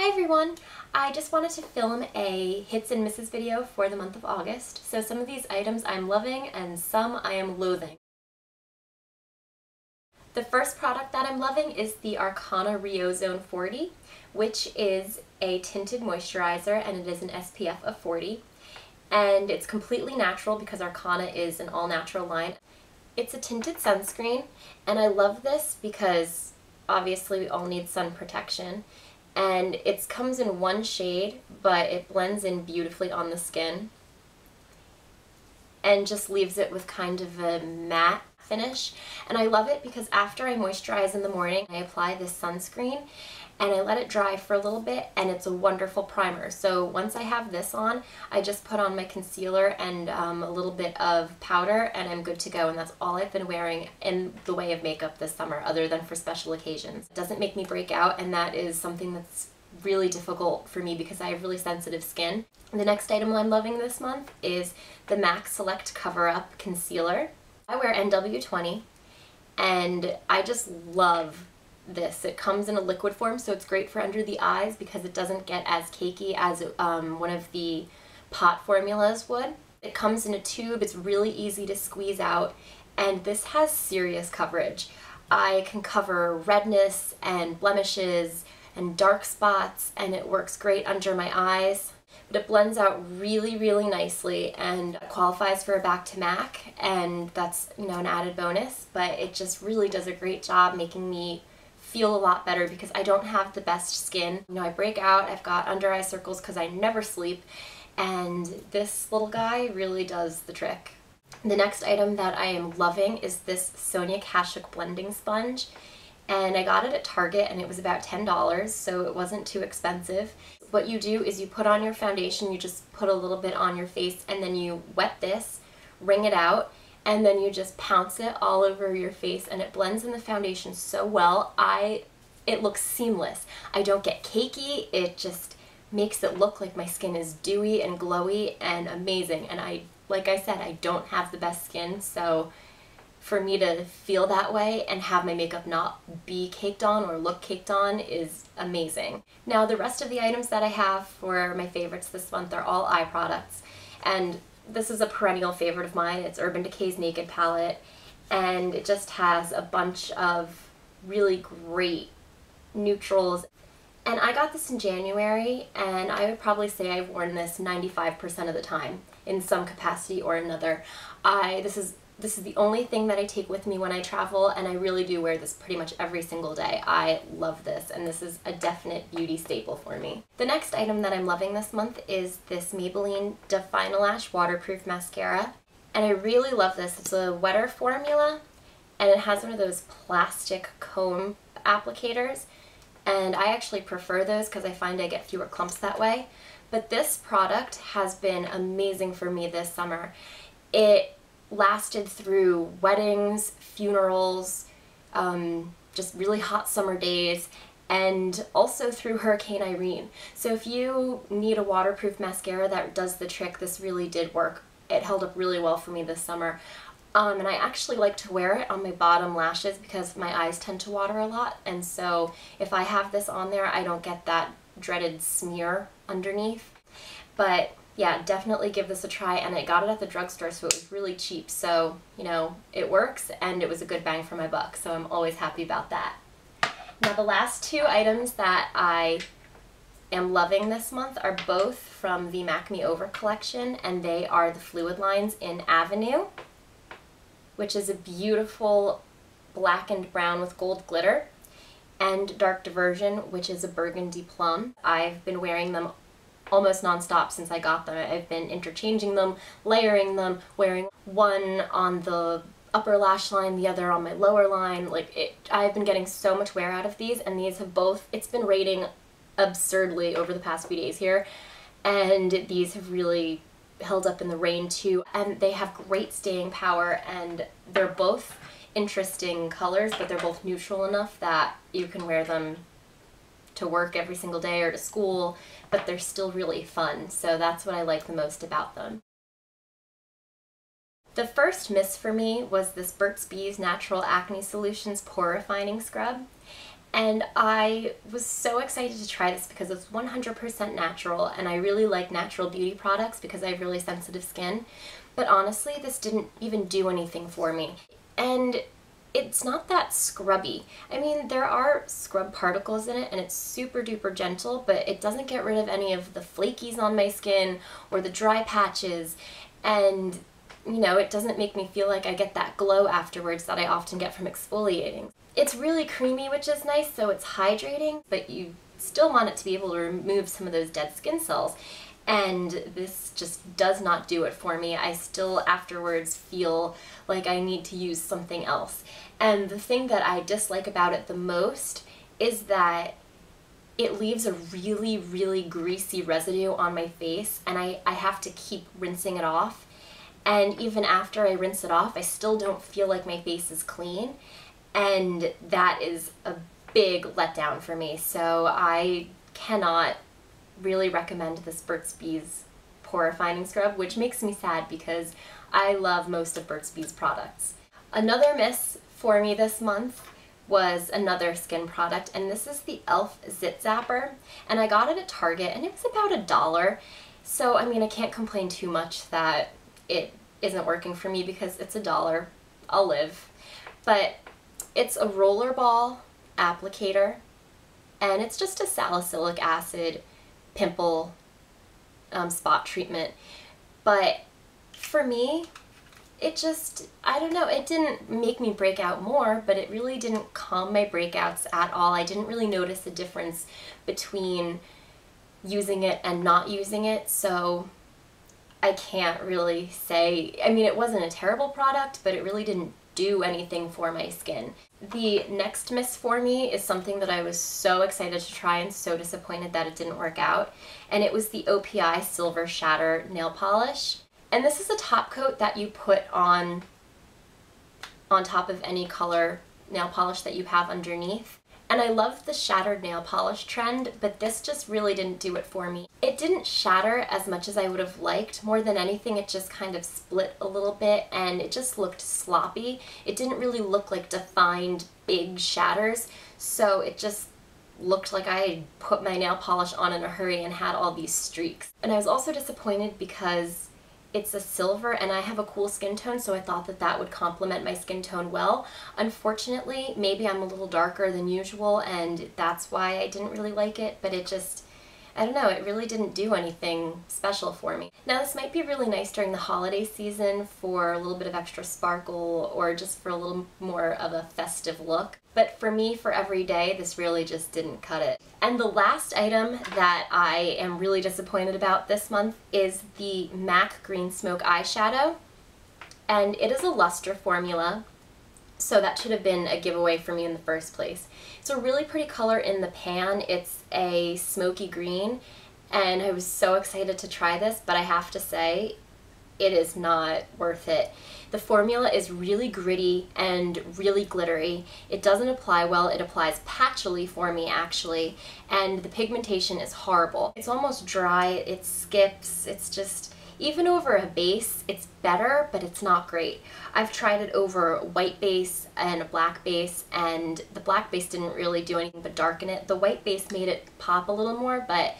Hi everyone! I just wanted to film a hits and misses video for the month of August. So some of these items I'm loving and some I am loathing. The first product that I'm loving is the Arcona Reozone 40, which is a tinted moisturizer and it is an SPF of 40. And it's completely natural because Arcona is an all-natural line. It's a tinted sunscreen and I love this because obviously we all need sun protection. And it comes in one shade, but it blends in beautifully on the skin and just leaves it with kind of a matte finish. And I love it because after I moisturize in the morning, I apply this sunscreen and I let it dry for a little bit, and it's a wonderful primer. So once I have this on, I just put on my concealer and a little bit of powder and I'm good to go, and that's all I've been wearing in the way of makeup this summer other than for special occasions. It doesn't make me break out, and that is something that's really difficult for me because I have really sensitive skin. The next item I'm loving this month is the MAC Select Cover Up Concealer. I wear NW20 and I just love this. It comes in a liquid form, so it's great for under the eyes because it doesn't get as cakey as one of the pot formulas would. It comes in a tube, it's really easy to squeeze out, and this has serious coverage. I can cover redness and blemishes and dark spots, and it works great under my eyes. But it blends out really, really nicely and qualifies for a back to MAC, and that's, you know, an added bonus, but it just really does a great job making me feel a lot better because I don't have the best skin. You know, I break out, I've got under eye circles because I never sleep, and this little guy really does the trick. The next item that I am loving is this Sonia Kashuk blending sponge, and I got it at Target and it was about $10, so it wasn't too expensive. What you do is you put on your foundation, you just put a little bit on your face, and then you wet this, wring it out, and then you just pounce it all over your face, and it blends in the foundation so well. It looks seamless. I don't get cakey. It just makes it look like my skin is dewy and glowy and amazing. And like I said, I don't have the best skin, so for me to feel that way and have my makeup not be caked on or look caked on is amazing. Now the rest of the items that I have for my favorites this month are all eye products, and this is a perennial favorite of mine. It's Urban Decay's Naked Palette, and it just has a bunch of really great neutrals. And I got this in January, and I would probably say I've worn this 95% of the time in some capacity or another. This is the only thing that I take with me when I travel, and I really do wear this pretty much every single day. I love this, and this is a definite beauty staple for me. The next item that I'm loving this month is this Maybelline Define-A-Lash Waterproof Mascara, and I really love this. It's a wetter formula, and it has one of those plastic comb applicators, and I actually prefer those because I find I get fewer clumps that way. But this product has been amazing for me this summer. It lasted through weddings, funerals, just really hot summer days, and also through Hurricane Irene. So if you need a waterproof mascara that does the trick, this really did work. It held up really well for me this summer. And I actually like to wear it on my bottom lashes because my eyes tend to water a lot, and so if I have this on there, I don't get that dreaded smear underneath. But yeah, definitely give this a try, and I got it at the drugstore, so it was really cheap, so, you know, it works, and it was a good bang for my buck, so I'm always happy about that. Now the last two items that I am loving this month are both from the Mac Me Over collection, and they are the fluid lines in Avenue, which is a beautiful black and brown with gold glitter, and Dark Diversion, which is a burgundy plum. I've been wearing them almost non-stop since I got them. I've been interchanging them, layering them, wearing one on the upper lash line, the other on my lower line. I've been getting so much wear out of these, and these have both, it's been raining absurdly over the past few days here, and these have really held up in the rain too, and they have great staying power, and they're both interesting colors, but they're both neutral enough that you can wear them to work every single day or to school, but they're still really fun, so that's what I like the most about them. The first miss for me was this Burt's Bees Natural Acne Solutions Pore Refining Scrub, And I was so excited to try this because it's 100% natural, and I really like natural beauty products because I have really sensitive skin. But honestly, this didn't even do anything for me. And it's not that scrubby. I mean, there are scrub particles in it and it's super duper gentle, but it doesn't get rid of any of the flakies on my skin or the dry patches. And you know, it doesn't make me feel like I get that glow afterwards that I often get from exfoliating. It's really creamy, which is nice, so it's hydrating, but you still want it to be able to remove some of those dead skin cells. And this just does not do it for me. I still afterwards feel like I need to use something else. And the thing that I dislike about it the most is that it leaves a really, really greasy residue on my face, and I have to keep rinsing it off. And even after I rinse it off, I still don't feel like my face is clean. And that is a big letdown for me. So I cannot really recommend this Burt's Bees Pore Refining Scrub, which makes me sad because I love most of Burt's Bees products. Another miss for me this month was another skin product, and this is the e.l.f. Zit Zapper. And I got it at Target, and it was about $1. So, I mean, I can't complain too much that it isn't working for me because it's $1. I'll live. But it's a rollerball applicator, and it's just a salicylic acid pimple spot treatment. But for me, it just, I don't know, it didn't make me break out more, but it really didn't calm my breakouts at all. I didn't really notice the difference between using it and not using it, so I can't really say, I mean, it wasn't a terrible product, but it really didn't do anything for my skin. The next miss for me is something that I was so excited to try and so disappointed that it didn't work out, and it was the OPI Silver Shatter nail polish. And this is a top coat that you put on top of any color nail polish that you have underneath. And I love the shattered nail polish trend, but this just really didn't do it for me. It didn't shatter as much as I would have liked. More than anything, it just kind of split a little bit and it just looked sloppy. It didn't really look like defined big shatters, so it just looked like I had put my nail polish on in a hurry and had all these streaks. And I was also disappointed because it's a silver and I have a cool skin tone, so I thought that that would complement my skin tone well. Unfortunately, maybe I'm a little darker than usual and that's why I didn't really like it, but it just, I don't know, it really didn't do anything special for me. Now this might be really nice during the holiday season for a little bit of extra sparkle or just for a little more of a festive look. But for me, for every day, this really just didn't cut it. And the last item that I am really disappointed about this month is the MAC Greensmoke eyeshadow. And it is a luster formula, so that should have been a giveaway for me in the first place. It's a really pretty color in the pan. It's a smoky green, and I was so excited to try this, but I have to say, it is not worth it. The formula is really gritty and really glittery. It doesn't apply well. It applies patchily for me, actually, and the pigmentation is horrible. It's almost dry, it skips, it's just, even over a base, it's better, but it's not great. I've tried it over a white base and a black base, and the black base didn't really do anything but darken it. The white base made it pop a little more, but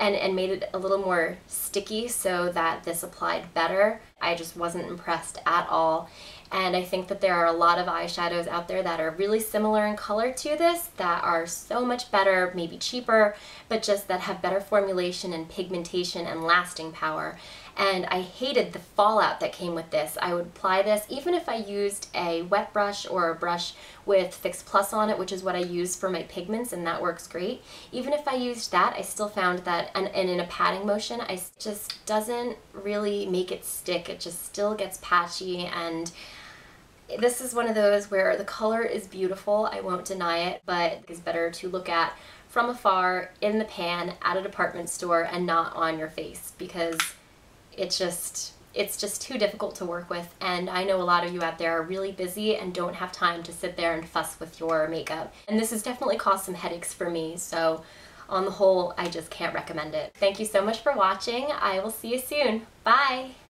and made it a little more sticky so that this applied better. I just wasn't impressed at all. And I think that there are a lot of eyeshadows out there that are really similar in color to this that are so much better, maybe cheaper, but just that have better formulation and pigmentation and lasting power. And I hated the fallout that came with this. I would apply this even if I used a wet brush or a brush with Fix Plus on it, which is what I use for my pigments, and that works great. Even if I used that, I still found that, and in a patting motion, it just doesn't really make it stick. It just still gets patchy, and this is one of those where the color is beautiful, I won't deny it, but it's better to look at from afar, in the pan, at a department store, and not on your face, because it's just too difficult to work with, and I know a lot of you out there are really busy and don't have time to sit there and fuss with your makeup. And this has definitely caused some headaches for me, so on the whole, I just can't recommend it. Thank you so much for watching. I will see you soon. Bye!